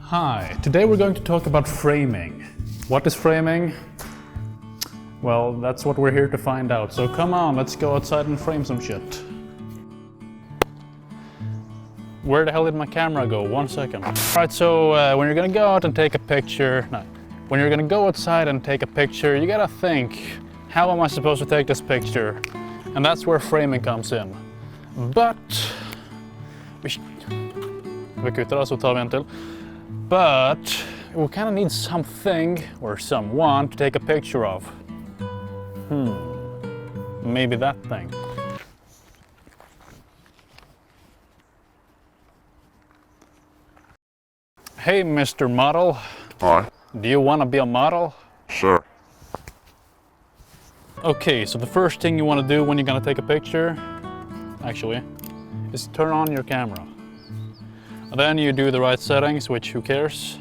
Hi, today we're going to talk about framing. What is framing? Well, that's what we're here to find out. So come on, let's go outside and frame some shit. Where the hell did my camera go? 1 second. Alright, so when you're gonna go out and take a picture, when you're gonna go outside and take a picture, you gotta think, how am I supposed to take this picture? And that's where framing comes in. But we kind of need something or someone to take a picture of. Maybe that thing. Hey, Mr. Model. Hi. Do you want to be a model? Sure. Okay, so the first thing you want to do when you're going to take a picture, actually, is turn on your camera. And then you do the right settings, which who cares?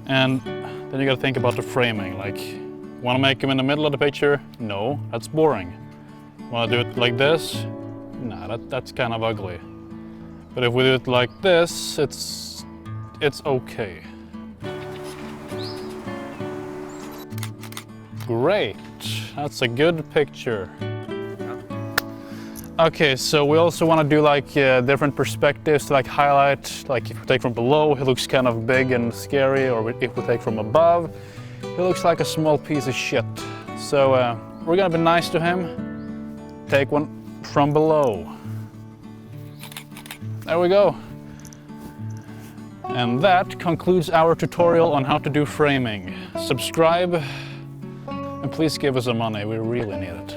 And then you got to think about the framing. Like, want to make him in the middle of the picture? No, that's boring. Want to do it like this? Nah, that's kind of ugly. But if we do it like this, it's okay. Great, that's a good picture. Okay, so we also want to do like different perspectives to like highlight, like if we take from below, he looks kind of big and scary, or if we take from above, he looks like a small piece of shit. So we're gonna be nice to him. Take one from below. There we go. And that concludes our tutorial on how to do framing. Subscribe, and please give us some money, we really need it.